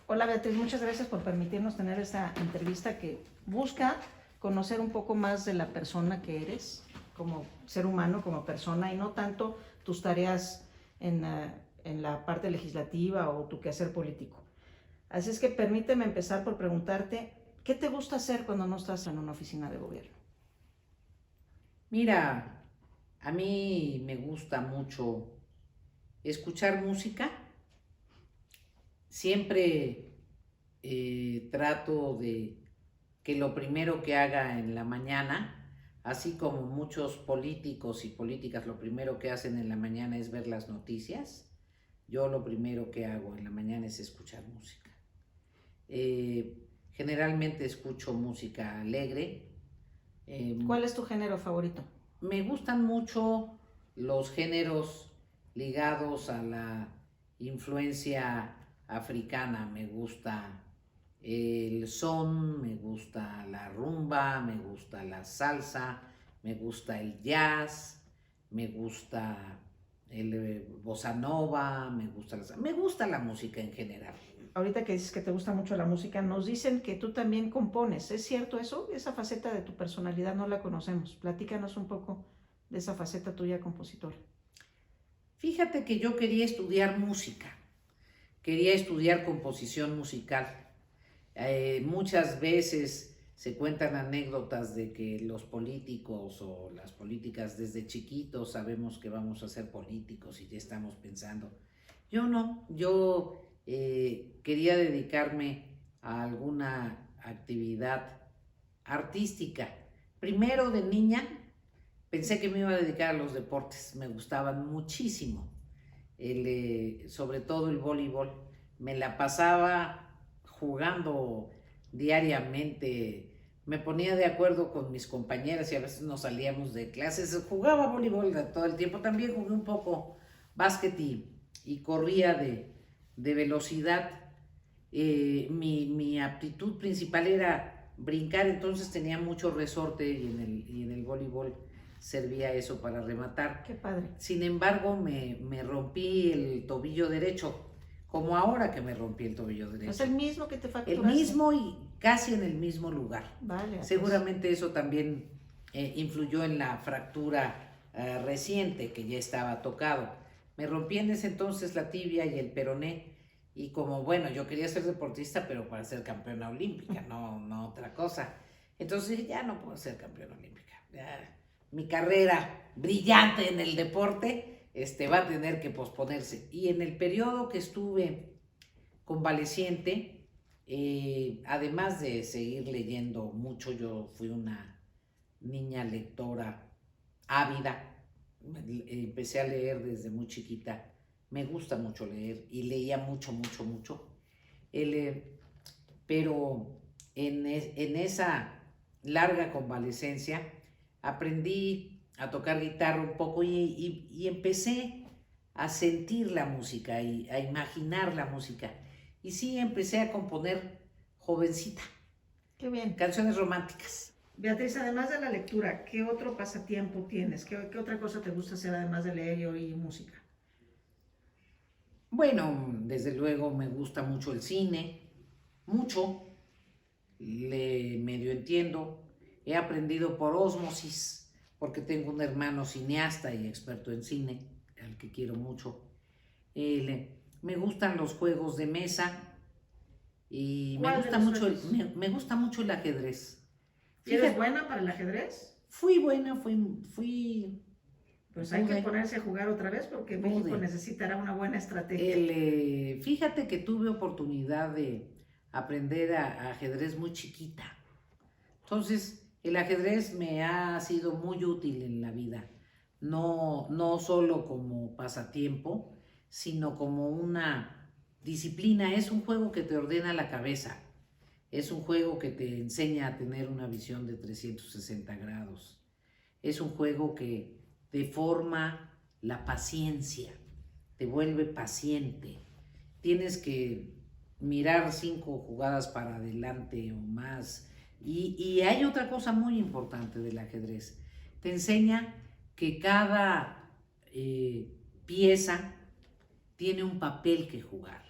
Hola Beatriz, muchas gracias por permitirnos tener esta entrevista que busca conocer un poco más de la persona que eres, como ser humano, como persona, y no tanto tus tareas en la parte legislativa o tu quehacer político. Así es que permíteme empezar por preguntarte, ¿qué te gusta hacer cuando no estás en una oficina de gobierno? Mira, a mí me gusta mucho escuchar música. Siempre trato de que lo primero que haga en la mañana, así como muchos políticos y políticas lo primero que hacen en la mañana es ver las noticias, yo lo primero que hago en la mañana es escuchar música. Eh, Generalmente escucho música alegre. ¿Cuál es tu género favorito? Me gustan mucho los géneros ligados a la influencia africana. Me gusta el son, me gusta la rumba, me gusta la salsa, me gusta el jazz, me gusta el bossa nova, me gusta la música en general. Ahorita que dices que te gusta mucho la música, nos dicen que tú también compones. ¿Es cierto eso? Esa faceta de tu personalidad no la conocemos. Platícanos un poco de esa faceta tuya compositora. Fíjate que yo quería estudiar música, quería estudiar composición musical. Muchas veces se cuentan anécdotas de que los políticos o las políticas desde chiquitos sabemos que vamos a ser políticos y ya estamos pensando. Yo no, yo quería dedicarme a alguna actividad artística. Primero de niña pensé que me iba a dedicar a los deportes, me gustaban muchísimo, sobre todo el voleibol. Me la pasaba jugando diariamente, me ponía de acuerdo con mis compañeras y a veces nos salíamos de clases, jugaba voleibol todo el tiempo, también jugué un poco básquet y corría de velocidad. Mi aptitud principal era brincar, entonces tenía mucho resorte y en el voleibol servía eso para rematar. Qué padre. Sin embargo, me rompí el tobillo derecho, como ahora que me rompí el tobillo derecho. ¿Es el mismo que te El fracturaste? mismo y casi en el mismo lugar. Vale. Seguramente eso también influyó en la fractura reciente que ya estaba tocado. Me rompí en ese entonces la tibia y el peroné y como bueno, yo quería ser deportista pero para ser campeona olímpica, no otra cosa. Entonces ya no puedo ser campeona olímpica. Ya, mi carrera brillante en el deporte va a tener que posponerse. Y en el periodo que estuve convaleciente, además de seguir leyendo mucho, yo fui una niña lectora ávida, empecé a leer desde muy chiquita, me gusta mucho leer y leía mucho. El, pero en esa larga convalecencia aprendí a tocar guitarra un poco y empecé a sentir la música y a imaginar la música. Y sí, empecé a componer jovencita. Qué bien. Canciones románticas. Beatriz, además de la lectura, ¿qué otro pasatiempo tienes? ¿Qué otra cosa te gusta hacer además de leer y oír música? Bueno, desde luego me gusta mucho el cine, mucho, le medio entiendo, he aprendido por ósmosis, porque tengo un hermano cineasta y experto en cine, al que quiero mucho. Me gustan los juegos de mesa y ¿Cuál de los juegos? me gusta mucho el ajedrez. ¿Y eres Fíjate, buena para el ajedrez? fui buena, fui Pues hay que pude, ponerse a jugar otra vez porque México pude. necesitará una buena estrategia. Fíjate que tuve oportunidad de aprender a ajedrez muy chiquita. Entonces, el ajedrez me ha sido muy útil en la vida, no solo como pasatiempo, sino como una disciplina. Es un juego que te ordena la cabeza, es un juego que te enseña a tener una visión de 360 grados, es un juego que te forma la paciencia, te vuelve paciente. Tienes que mirar 5 jugadas para adelante o más. Y hay otra cosa muy importante del ajedrez. Te enseña que cada pieza tiene un papel que jugar.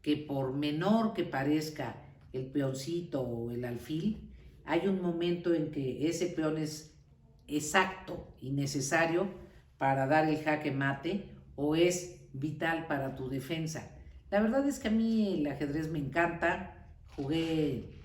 que por menor que parezca el peoncito o el alfil, hay un momento en que ese peón es exacto y necesario para dar el jaque mate o es vital para tu defensa. La verdad es que a mí el ajedrez me encanta, jugué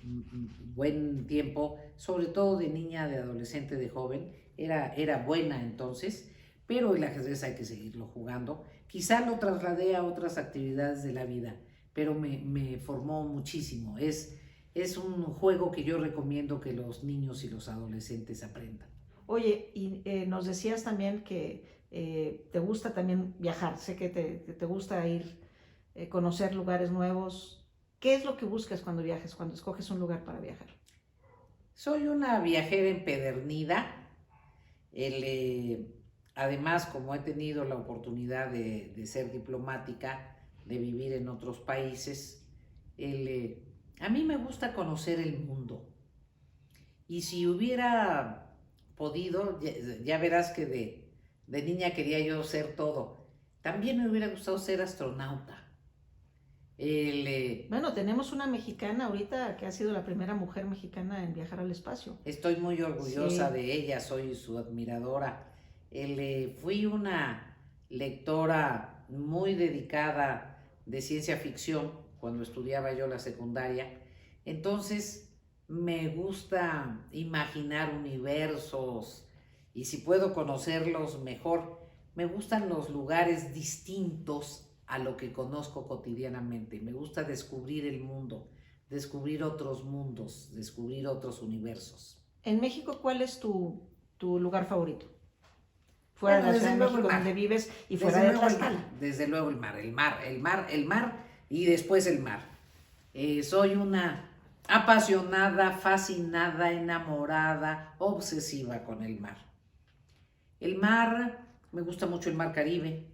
buen tiempo, sobre todo de niña, de adolescente, de joven, era buena entonces, pero el ajedrez hay que seguirlo jugando. Quizá lo trasladé a otras actividades de la vida, pero me formó muchísimo. Es un juego que yo recomiendo que los niños y los adolescentes aprendan. Oye, y nos decías también que te gusta también viajar, sé que te gusta ir, conocer lugares nuevos. ¿Qué es lo que buscas cuando viajes, cuando escoges un lugar para viajar? Soy una viajera empedernida. El, eh, Además, como he tenido la oportunidad de ser diplomática, de vivir en otros países, a mí me gusta conocer el mundo. Y si hubiera podido, ya verás que de niña quería yo ser todo. También me hubiera gustado ser astronauta. Bueno, tenemos una mexicana ahorita que ha sido la primera mujer mexicana en viajar al espacio. Estoy muy orgullosa Sí. de ella, soy su admiradora. Fui una lectora muy dedicada de ciencia ficción cuando estudiaba yo la secundaria. Entonces me gusta imaginar universos y si puedo conocerlos mejor. Me gustan los lugares distintos a lo que conozco cotidianamente. Me gusta descubrir el mundo, descubrir otros mundos, descubrir otros universos. En México, ¿cuál es tu lugar favorito? Fuera Bueno, de la Ciudad desde de luego el México, mar. donde vives, y fuera Desde de luego el mar. Tlaxcala. Desde luego el mar y después el mar. Soy una apasionada, fascinada, enamorada, obsesiva con el mar. El mar, me gusta mucho el mar Caribe,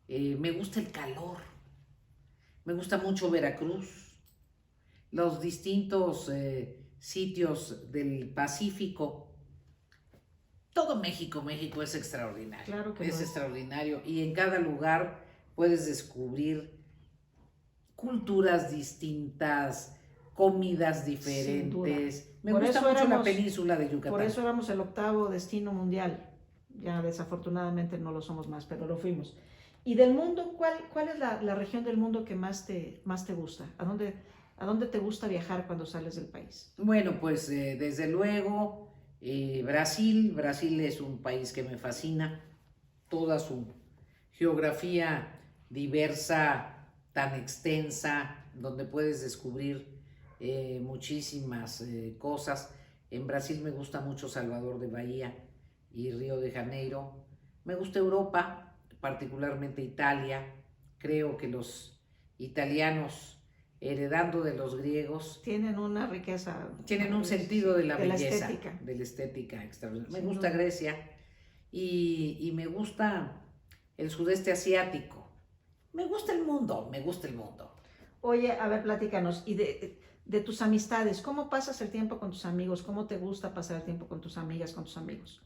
me gusta el calor, me gusta mucho Veracruz, los distintos sitios del Pacífico. Todo México es extraordinario. Claro que Es lo es. extraordinario y en cada lugar puedes descubrir culturas distintas, comidas Sin duda. diferentes. Me Por gusta eso mucho la éramos- península de Yucatán. Por eso éramos el 8º destino mundial. Ya desafortunadamente no lo somos más, pero lo fuimos. Y del mundo, ¿cuál es la región del mundo que más te gusta? ¿A dónde te gusta viajar cuando sales del país? Bueno, pues desde luego Brasil es un país que me fascina, toda su geografía diversa, tan extensa, donde puedes descubrir muchísimas cosas. En Brasil me gusta mucho Salvador de Bahía y Río de Janeiro. Me gusta Europa, particularmente Italia. Creo que los italianos, heredando de los griegos, Tienen una riqueza. tienen un sentido de la de la belleza, estética. de la estética extraordinaria. Me Sin gusta duda. Grecia y me gusta el sudeste asiático. Me gusta el mundo, me gusta el mundo. Oye, a ver, platícanos. Y de tus amistades, ¿cómo pasas el tiempo con tus amigos? ¿Cómo te gusta pasar el tiempo con tus amigas, con tus amigos?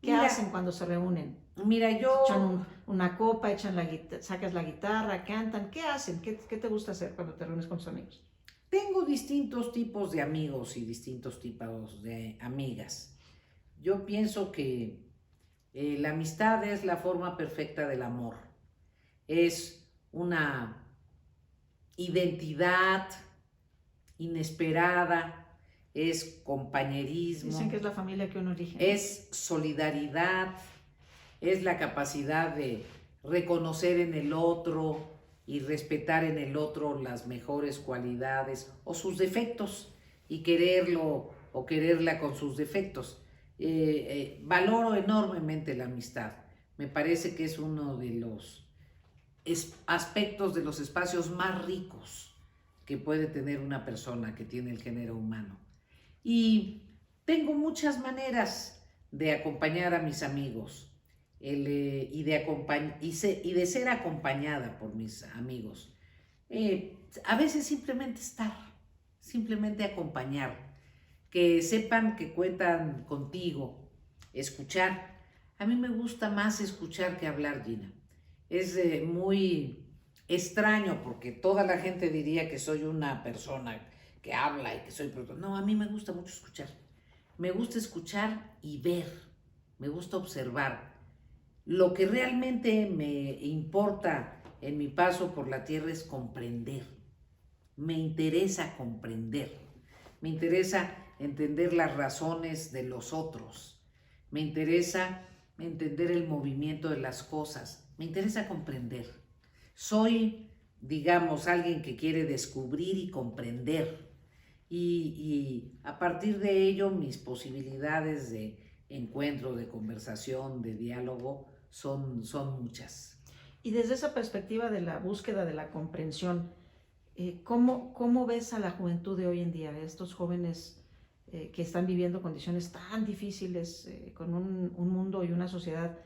¿Qué Mira, hacen cuando se reúnen? Mira, yo Echan una copa, sacas la guitarra, cantan. ¿Qué hacen? ¿Qué te gusta hacer cuando te reúnes con tus amigos? tengo distintos tipos de amigos y distintos tipos de amigas. Yo pienso que la amistad es la forma perfecta del amor. Es una identidad inesperada, es compañerismo, Dicen que es la familia que uno elige. es solidaridad, es la capacidad de reconocer en el otro y respetar en el otro las mejores cualidades o sus defectos y quererlo o quererla con sus defectos. Valoro enormemente la amistad. Me parece que es uno de los aspectos de los espacios más ricos que puede tener una persona que tiene el género humano. Y tengo muchas maneras de acompañar a mis amigos y de ser acompañada por mis amigos. A veces simplemente estar, simplemente acompañar, que sepan que cuentan contigo, escuchar. A mí me gusta más escuchar que hablar, Gina. Es muy extraño, porque toda la gente diría que soy una persona que habla y que soy... No, a mí me gusta mucho escuchar. Me gusta escuchar y ver. Me gusta observar. Lo que realmente me importa en mi paso por la tierra es comprender. Me interesa comprender. Me interesa entender las razones de los otros. Me interesa entender el movimiento de las cosas. Me interesa comprender. Soy, digamos, alguien que quiere descubrir y comprender. Y a partir de ello, mis posibilidades de encuentro, de conversación, de diálogo, son muchas. Y desde esa perspectiva de la búsqueda de la comprensión, ¿cómo ves a la juventud de hoy en día, a estos jóvenes que están viviendo condiciones tan difíciles, con un mundo y una sociedad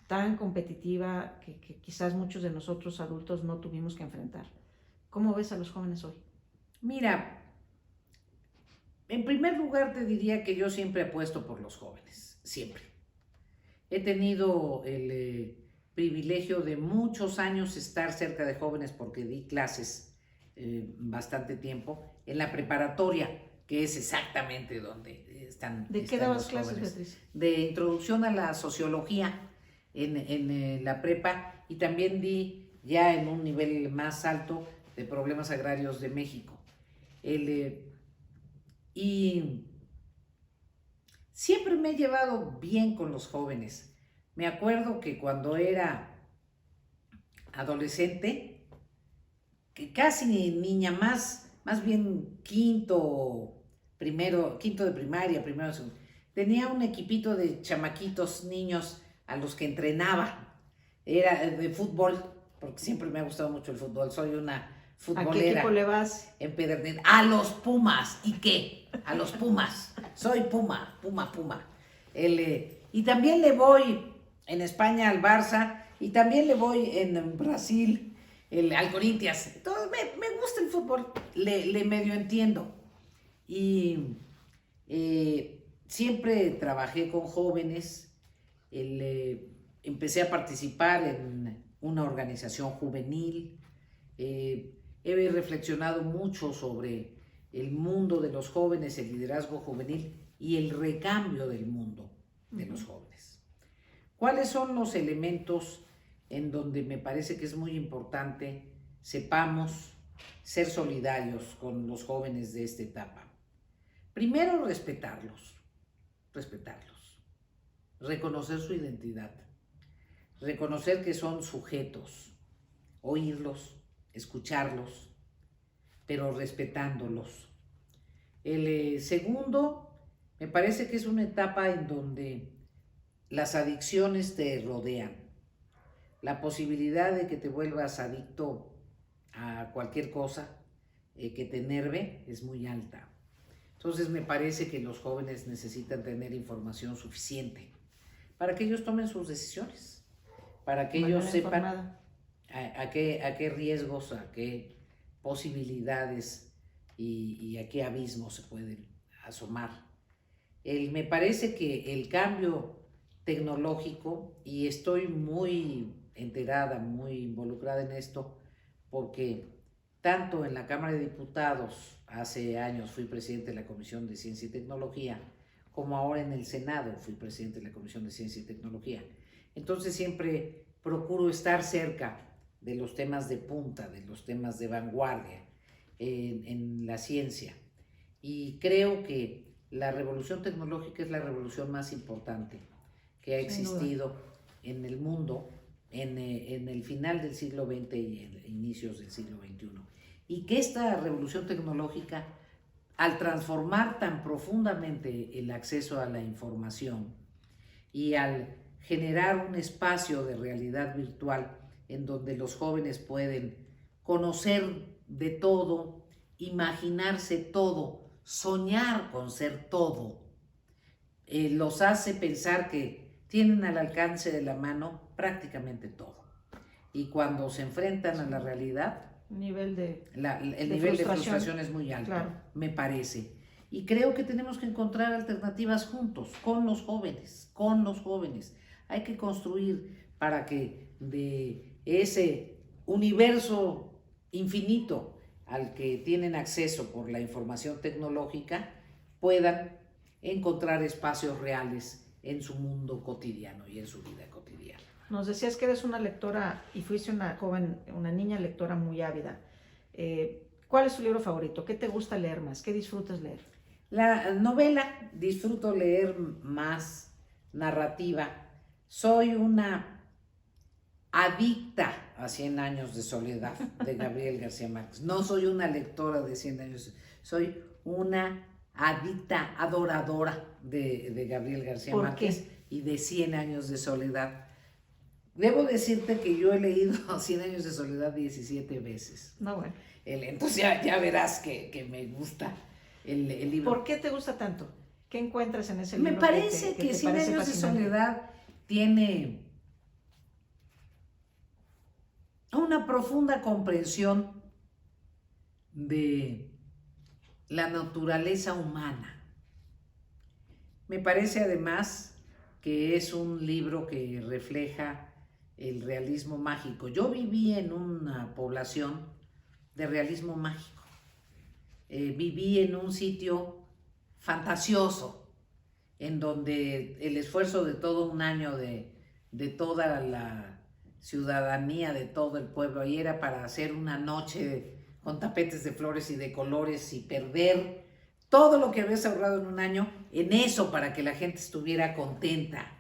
tan competitiva que quizás muchos de nosotros adultos no tuvimos que enfrentar? ¿Cómo ves a los jóvenes hoy? Mira, en primer lugar te diría que yo siempre apuesto por los jóvenes, siempre. He tenido el privilegio de muchos años estar cerca de jóvenes porque di clases bastante tiempo en la preparatoria, que es exactamente donde están. ¿De qué dabas clases, Beatriz? De introducción a la sociología en la prepa, y también di ya en un nivel más alto de problemas agrarios de México. Y siempre me he llevado bien con los jóvenes. Me acuerdo que cuando era adolescente, que casi niña, más bien quinto de primaria, primero, segundo, tenía un equipito de chamaquitos, niños a los que entrenaba. Era de fútbol, porque siempre me ha gustado mucho el fútbol. Soy una futbolera. ¿A qué equipo le vas? Empedernida. A los Pumas. ¿Y qué? A los Pumas. Soy Puma. Y también le voy en España al Barça, y también le voy en Brasil al Corinthians. Entonces, me gusta el fútbol, le medio entiendo. Y siempre trabajé con jóvenes. Empecé a participar en una organización juvenil. He reflexionado mucho sobre el mundo de los jóvenes, el liderazgo juvenil y el recambio del mundo de los jóvenes. ¿Cuáles son los elementos en donde me parece que es muy importante sepamos ser solidarios con los jóvenes de esta etapa? Primero, respetarlos, reconocer su identidad, reconocer que son sujetos, oírlos, escucharlos, pero respetándolos. El segundo, me parece que es una etapa en donde las adicciones te rodean. La posibilidad de que te vuelvas adicto a cualquier cosa que te enerve es muy alta. Entonces me parece que los jóvenes necesitan tener información suficiente para que ellos tomen sus decisiones, para que ellos sepan a qué riesgos, a qué posibilidades y a qué abismos se pueden asomar. Me parece que el cambio tecnológico, y estoy muy enterada, muy involucrada en esto, porque tanto en la Cámara de Diputados, hace años fui presidente de la Comisión de Ciencia y Tecnología, como ahora en el Senado fui presidente de la Comisión de Ciencia y Tecnología. Entonces siempre procuro estar cerca de los temas de punta, de los temas de vanguardia en la ciencia. Y creo que la revolución tecnológica es la revolución más importante que ha existido en el mundo en el final del siglo XX y en inicios del siglo XXI. Y que esta revolución tecnológica, al transformar tan profundamente el acceso a la información y al generar un espacio de realidad virtual en donde los jóvenes pueden conocer de todo, imaginarse todo, soñar con ser todo, los hace pensar que tienen al alcance de la mano prácticamente todo. Y cuando se enfrentan a la realidad, el nivel de frustración es muy alto, claro, me parece. Y creo que tenemos que encontrar alternativas juntos, con los jóvenes. Hay que construir para que de ese universo infinito al que tienen acceso por la información tecnológica, puedan encontrar espacios reales en su mundo cotidiano y en su vida cotidiana. Nos decías que eres una lectora y fuiste una joven, una niña lectora muy ávida. ¿Cuál es tu libro favorito? ¿Qué te gusta leer más? ¿Qué disfrutas leer? La novela, disfruto leer más narrativa. Soy una adicta a 100 años de soledad de Gabriel García Márquez. No soy una lectora de 100 años, soy una adicta, adoradora de Gabriel García Márquez y de 100 años de soledad. Debo decirte que yo he leído 100 años de soledad 17 veces. No, bueno. Entonces ya verás que me gusta el libro. ¿Por qué te gusta tanto? ¿Qué encuentras en ese libro? Me parece que 100 años de soledad tiene una profunda comprensión de la naturaleza humana. Me parece además que es un libro que refleja el realismo mágico. Yo viví en una población de realismo mágico. Viví en un sitio fantasioso, en donde el esfuerzo de todo un año de toda la ciudadanía, de todo el pueblo, ahí era para hacer una noche con tapetes de flores y de colores y perder todo lo que habías ahorrado en un año en eso para que la gente estuviera contenta,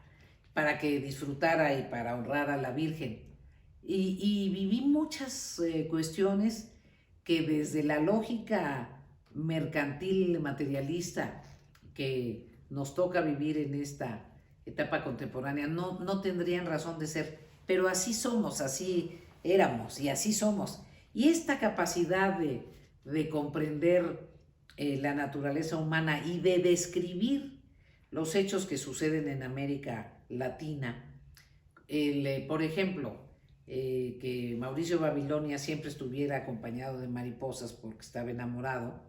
para que disfrutara y para honrar a la Virgen. Y viví muchas cuestiones que desde la lógica mercantil, materialista, que nos toca vivir en esta etapa contemporánea, no tendrían razón de ser, pero así somos, así éramos y así somos. Y esta capacidad de comprender la naturaleza humana y de describir los hechos que suceden en América Latina, por ejemplo, que Mauricio Babilonia siempre estuviera acompañado de mariposas porque estaba enamorado.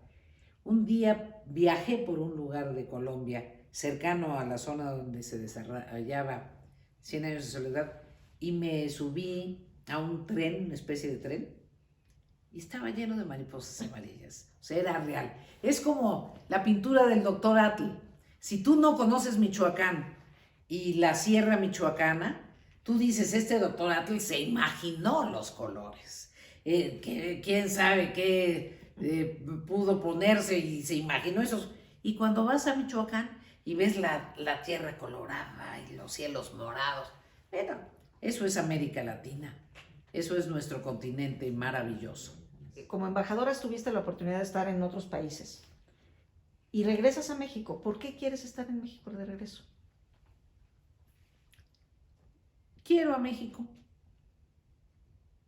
Un día viajé por un lugar de Colombia cercano a la zona donde se desarrollaba 100 años de soledad y me subí a un tren, una especie de tren, y estaba lleno de mariposas amarillas. O sea, era real. Es como la pintura del doctor Atl. Si tú no conoces Michoacán y la sierra michoacana, tú dices, este doctor Atl se imaginó los colores. ¿Quién sabe qué pudo ponerse y se imaginó esos? Y cuando vas a Michoacán y ves la tierra colorada y los cielos morados, bueno, eso es América Latina. Eso es nuestro continente maravilloso. Como embajadora tuviste la oportunidad de estar en otros países y regresas a México. ¿Por qué quieres estar en México de regreso? Quiero a México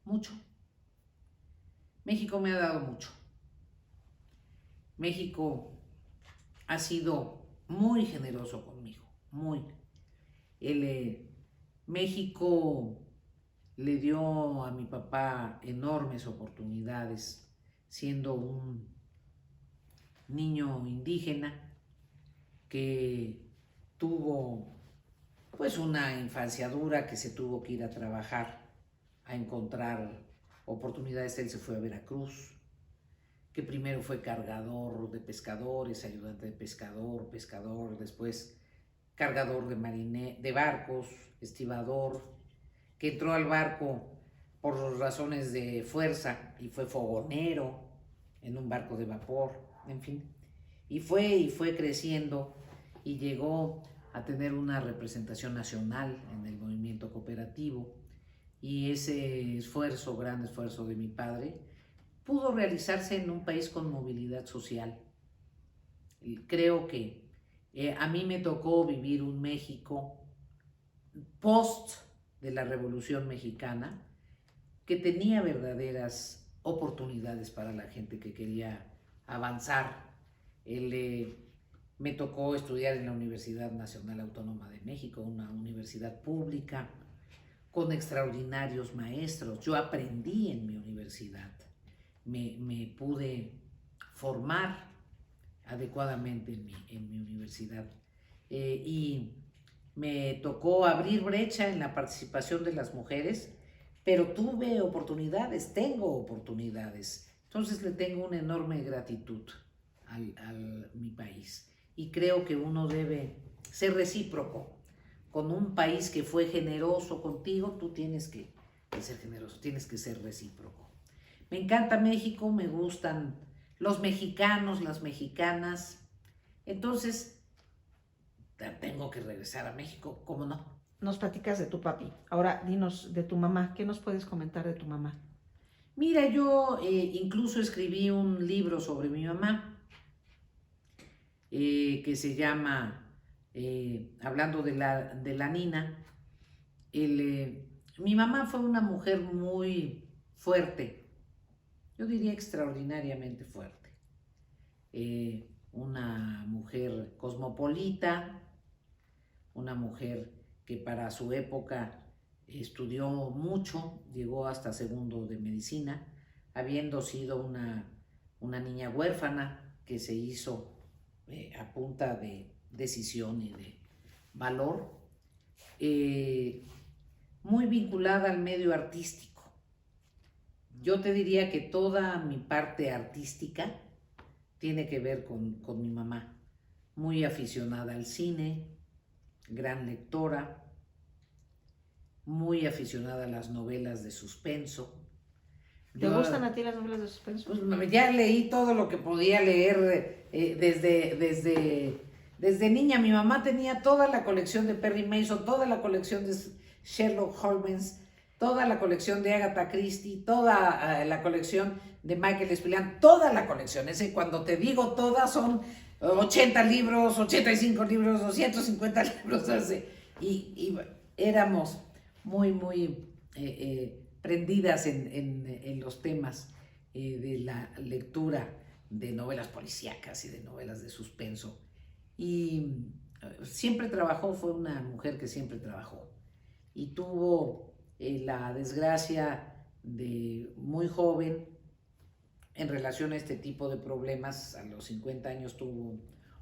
mucho. México me ha dado mucho. México ha sido muy generoso conmigo, muy. México le dio a mi papá enormes oportunidades siendo un niño indígena que tuvo pues una infancia dura, que se tuvo que ir a trabajar, a encontrar oportunidades. Él se fue a Veracruz, que primero fue cargador de pescadores, ayudante de pescador, después cargador de barcos, estibador, que entró al barco por razones de fuerza y fue fogonero en un barco de vapor, en fin. Y fue creciendo y llegó a tener una representación nacional en el movimiento cooperativo, y ese esfuerzo, gran esfuerzo de mi padre, pudo realizarse en un país con movilidad social. Creo que a mí me tocó vivir un México post de la Revolución Mexicana que tenía verdaderas oportunidades para la gente que quería avanzar. Me tocó estudiar en la Universidad Nacional Autónoma de México, una universidad pública con extraordinarios maestros. Yo aprendí en mi universidad, me pude formar adecuadamente en mi universidad, y me tocó abrir brecha en la participación de las mujeres pero tuve oportunidades, tengo oportunidades. Entonces le tengo una enorme gratitud a mi país. Y creo que uno debe ser recíproco. Con un país que fue generoso contigo, tú tienes que ser generoso, tienes que ser recíproco. Me encanta México, me gustan los mexicanos, las mexicanas. Entonces, tengo que regresar a México, ¿cómo no? Nos platicas de tu papi. Ahora, dinos de tu mamá. ¿Qué nos puedes comentar de tu mamá? Mira, yo incluso escribí un libro sobre mi mamá, que se llama, hablando de la Nina. Mi mamá fue una mujer muy fuerte, yo diría extraordinariamente fuerte. Una mujer cosmopolita, una mujer que para su época estudió mucho, llegó hasta segundo de medicina, habiendo sido una niña huérfana que se hizo a punta de decisión y de valor, muy vinculada al medio artístico. Yo te diría que toda mi parte artística tiene que ver con mi mamá, muy aficionada al cine, gran lectora, muy aficionada a las novelas de suspenso. ¿Te gustan a ti las novelas de suspenso? Pues ya leí todo lo que podía leer desde niña. Mi mamá tenía toda la colección de Perry Mason, toda la colección de Sherlock Holmes, toda la colección de Agatha Christie, toda la colección de Michael Spillane, toda la colección. Cuando te digo todas, son 80 libros, 85 libros, 250 libros. Y éramos muy prendidas en los temas de la lectura de novelas policíacas y de novelas de suspenso. Y siempre trabajó, fue una mujer que siempre trabajó. Y tuvo la desgracia de muy joven, en relación a este tipo de problemas, a los 50 años tuvo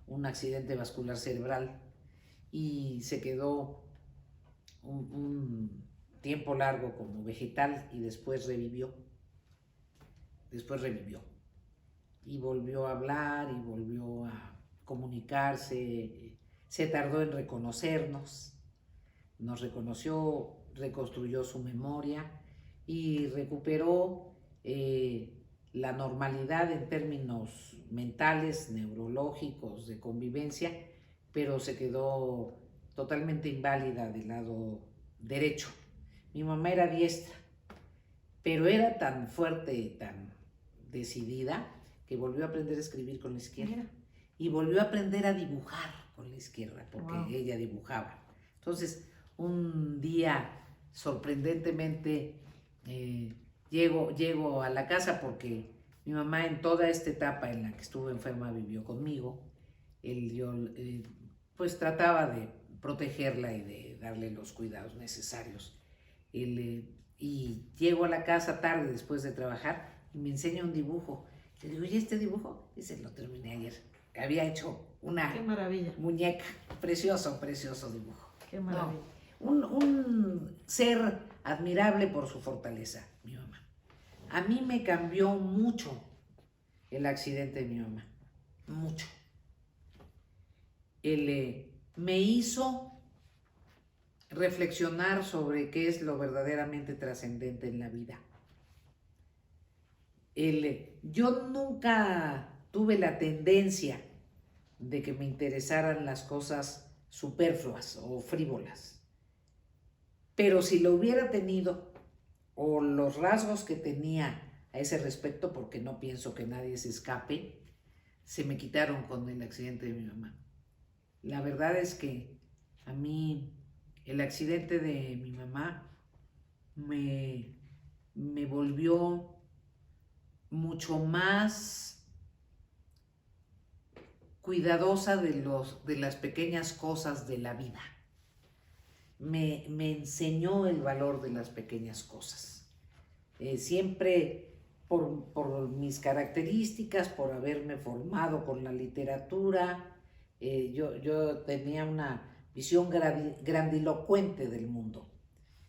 un accidente vascular cerebral y se quedó un tiempo largo como vegetal y después revivió. Y volvió a hablar y volvió a comunicarse. Se tardó en reconocernos. Nos reconoció, reconstruyó su memoria y recuperó la normalidad en términos mentales, neurológicos, de convivencia, pero se quedó totalmente inválida del lado derecho. Mi mamá era diestra, pero era tan fuerte y tan decidida que volvió a aprender a escribir con la izquierda y volvió a aprender a dibujar con la izquierda, porque ella dibujaba. Entonces, un día, sorprendentemente, llego a la casa porque mi mamá en toda esta etapa en la que estuvo enferma vivió conmigo. Yo pues trataba de protegerla y de darle los cuidados necesarios. Y llego a la casa tarde después de trabajar y me enseña un dibujo. Le digo, ¿y este dibujo? Dice, lo terminé ayer. Había hecho una muñeca. Precioso dibujo. Qué maravilla. No, un ser admirable por su fortaleza, mi mamá. A mí me cambió mucho el accidente de mi mamá. Mucho. Me hizo reflexionar sobre qué es lo verdaderamente trascendente en la vida. Yo nunca tuve la tendencia de que me interesaran las cosas superfluas o frívolas, pero si lo hubiera tenido, o los rasgos que tenía a ese respecto, porque no pienso que nadie se escape, se me quitaron con el accidente de mi mamá. La verdad es que a mí el accidente de mi mamá me volvió mucho más cuidadosa de las pequeñas cosas de la vida. Me enseñó el valor de las pequeñas cosas. Siempre por mis características, por haberme formado con la literatura, yo tenía una visión grandilocuente del mundo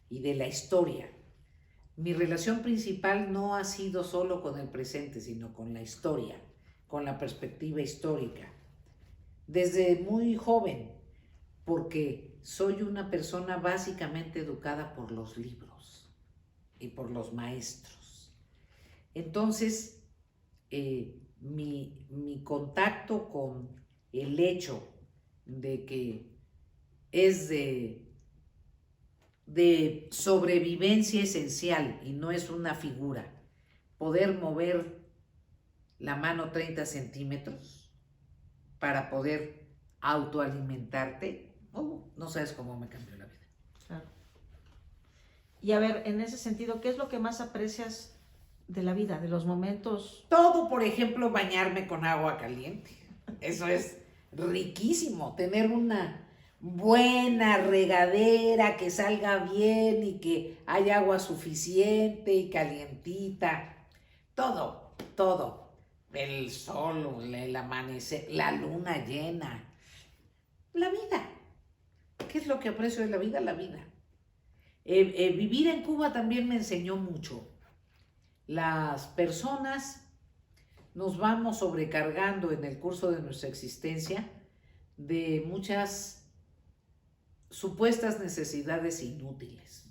y de la historia. mi relación principal no ha sido solo con el presente, sino con la historia, con la perspectiva histórica. Desde muy joven, porque soy una persona básicamente educada por los libros y por los maestros. Entonces, mi contacto con el hecho de que es de sobrevivencia esencial y no es una figura, poder mover la mano 30 centímetros para poder autoalimentarte, no sabes cómo me cambió la vida. Claro. Y a ver, en ese sentido, ¿qué es lo que más aprecias de la vida, de los momentos? Todo, por ejemplo, bañarme con agua caliente. Eso es riquísimo, tener una buena regadera que salga bien y que haya agua suficiente y calientita. Todo, todo. El sol, el amanecer, la luna llena. La vida. ¿Qué es lo que aprecio de la vida? La vida. Vivir en Cuba también me enseñó mucho. Las personas nos vamos sobrecargando en el curso de nuestra existencia de muchas supuestas necesidades inútiles.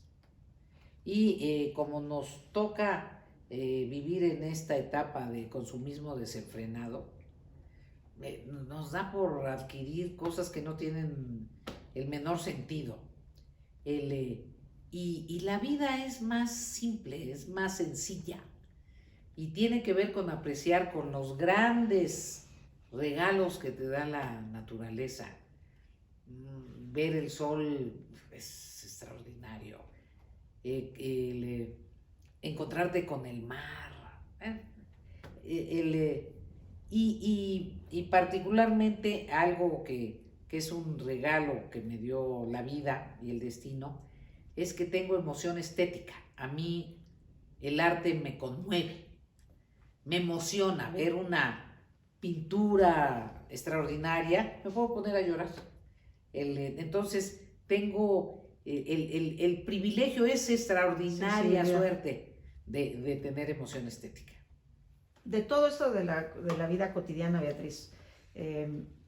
Y como nos toca vivir en esta etapa de consumismo desenfrenado, nos da por adquirir cosas que no tienen el menor sentido. Y la vida es más simple, es más sencilla. Y tiene que ver con apreciar con los grandes regalos que te da la naturaleza. Ver el sol es extraordinario. Encontrarte con el mar. Y particularmente algo que es un regalo que me dio la vida y el destino, es que tengo emoción estética. A mí el arte me conmueve. Me emociona ver una pintura extraordinaria, me puedo poner a llorar. Entonces tengo el privilegio, es extraordinaria suerte de tener emoción estética. De todo esto de la vida cotidiana, Beatriz,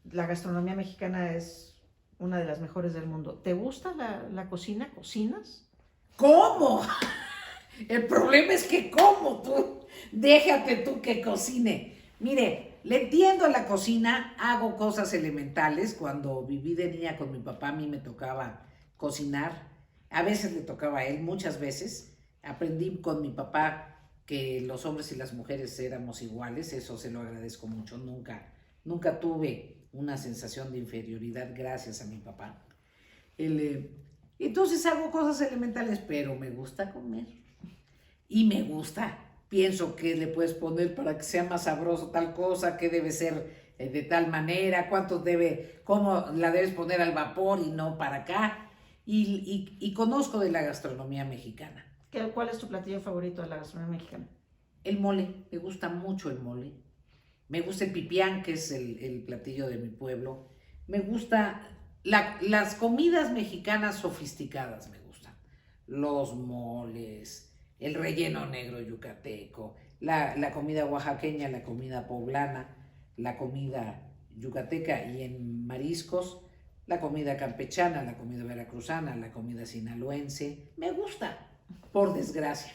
la gastronomía mexicana es una de las mejores del mundo. ¿Te gusta la cocina? ¿Cocinas? ¿Cómo? El problema es que ¿cómo tú? Déjate tú que cocine. Mire, le entiendo a la cocina, hago cosas elementales. Cuando viví de niña con mi papá, a mí me tocaba cocinar. A veces le tocaba a él, muchas veces. Aprendí con mi papá que los hombres y las mujeres éramos iguales. Eso se lo agradezco mucho. Nunca tuve una sensación de inferioridad gracias a mi papá. Entonces hago cosas elementales, pero me gusta comer. Y me gusta, pienso que le puedes poner para que sea más sabroso tal cosa, que debe ser de tal manera, cómo la debes poner al vapor y no para acá. Y conozco de la gastronomía mexicana. ¿Cuál es tu platillo favorito de la gastronomía mexicana? El mole, me gusta mucho el mole. Me gusta el pipián, que es el platillo de mi pueblo. Me gusta las comidas mexicanas sofisticadas, me gustan. Los moles, el relleno negro yucateco, la comida oaxaqueña, la comida poblana, la comida yucateca y en mariscos, la comida campechana, la comida veracruzana, la comida sinaloense. Me gusta, por desgracia.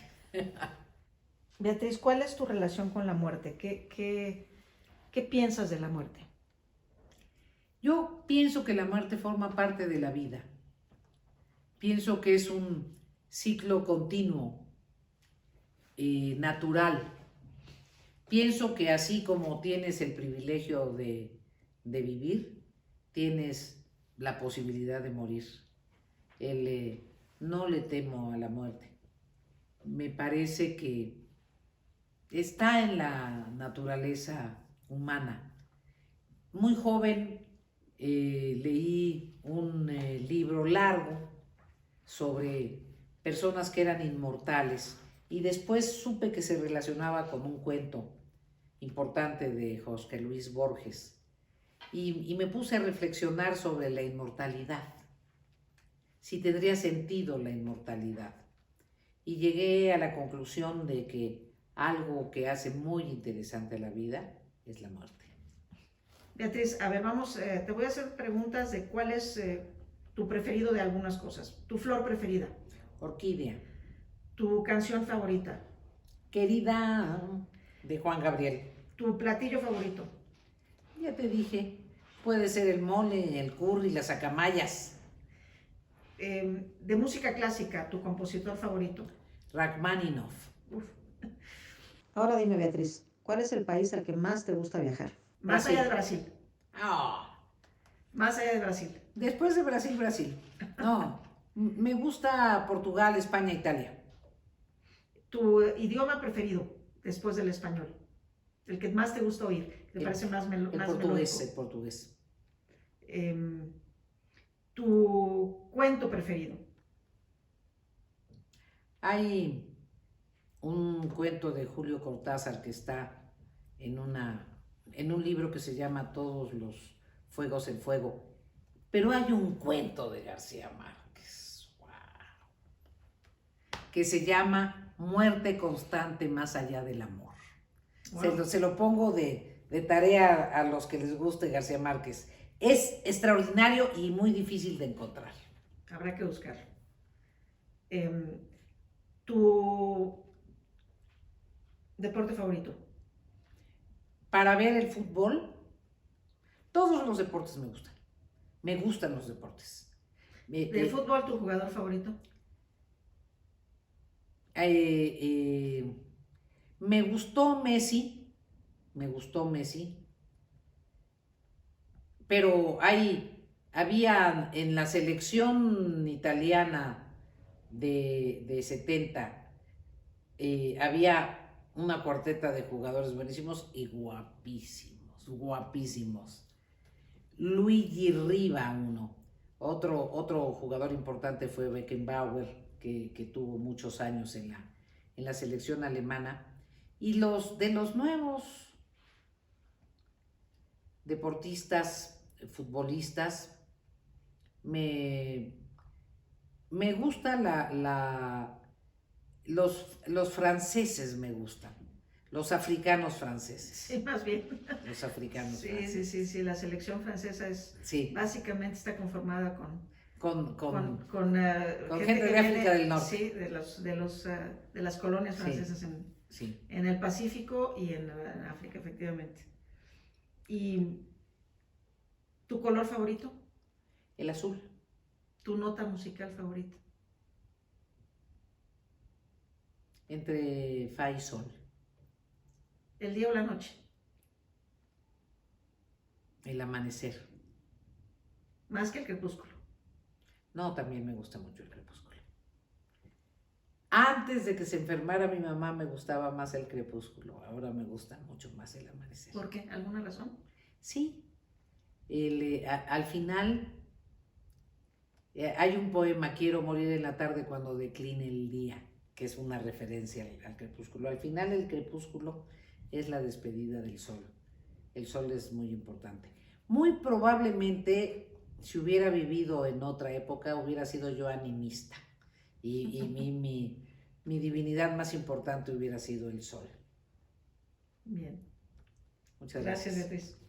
Beatriz, ¿cuál es tu relación con la muerte? ¿Qué piensas de la muerte? Yo pienso que la muerte forma parte de la vida. Pienso que es un ciclo continuo, natural. Pienso que así como tienes el privilegio de vivir, tienes la posibilidad de morir. No le temo a la muerte. Me parece que está en la naturaleza humana. Muy joven leí un libro largo sobre personas que eran inmortales y después supe que se relacionaba con un cuento importante de Jorge Luis Borges y me puse a reflexionar sobre la inmortalidad, si tendría sentido la inmortalidad. y llegué a la conclusión de que algo que hace muy interesante la vida es la muerte. Beatriz, a ver, vamos, te voy a hacer preguntas de cuál es tu preferido de algunas cosas. Tu flor preferida, Orquídea. tu canción favorita, Querida, de Juan Gabriel. tu platillo favorito, Ya te dije, puede ser el mole, el curry, las acamayas. de música clásica, tu compositor favorito. Rachmaninoff. Uf. Ahora dime, Beatriz, ¿cuál es el país al que más te gusta viajar? Más Brasil. allá de Brasil. Ah, Más allá de Brasil. después de Brasil, Brasil. No, me gusta Portugal, España, Italia. Tu idioma preferido después del español. El que más te gusta oír. ¿Te parece más, El más portugués, melódico? el portugués. Tu cuento preferido. Hay un cuento de Julio Cortázar que está en un libro que se llama Todos los fuegos en fuego. Pero hay un cuento de García Márquez, wow, que se llama Muerte constante más allá del amor. Wow. Se lo pongo de tarea a los que les guste García Márquez. Es extraordinario y muy difícil de encontrar. Habrá que buscar. Tu deporte favorito. Para ver el fútbol, todos los deportes me gustan. Me gustan los deportes. ¿De fútbol tu jugador favorito? Me gustó Messi, pero había en la selección italiana de 70, había una cuarteta de jugadores buenísimos y guapísimos, guapísimos. Luigi Riva, uno. Otro jugador importante fue Beckenbauer, que tuvo muchos años en la selección alemana. Y de los nuevos deportistas, futbolistas, me gusta los franceses me gustan, los africanos franceses. Sí, más bien. Los africanos Sí, franceses. sí. La selección francesa es Sí. básicamente está conformada con gente de África del Norte. Sí, de las colonias francesas Sí. en el Pacífico y en África, efectivamente. ¿Y tu color favorito? El azul. ¿Tu nota musical favorita? Entre fa y sol. ¿El día o la noche? El amanecer. Más que el crepúsculo. No, también me gusta mucho el crepúsculo. Antes de que se enfermara mi mamá me gustaba más el crepúsculo. Ahora me gusta mucho más el amanecer. ¿Por qué? ¿Alguna razón? Sí. Al final hay un poema, Quiero morir en la tarde cuando decline el día, que es una referencia al crepúsculo. Al final el crepúsculo es la despedida del sol. El sol es muy importante. Muy probablemente, si hubiera vivido en otra época, hubiera sido yo animista. Y mi divinidad más importante hubiera sido el sol. Bien. Muchas Gracias, gracias. Beatriz.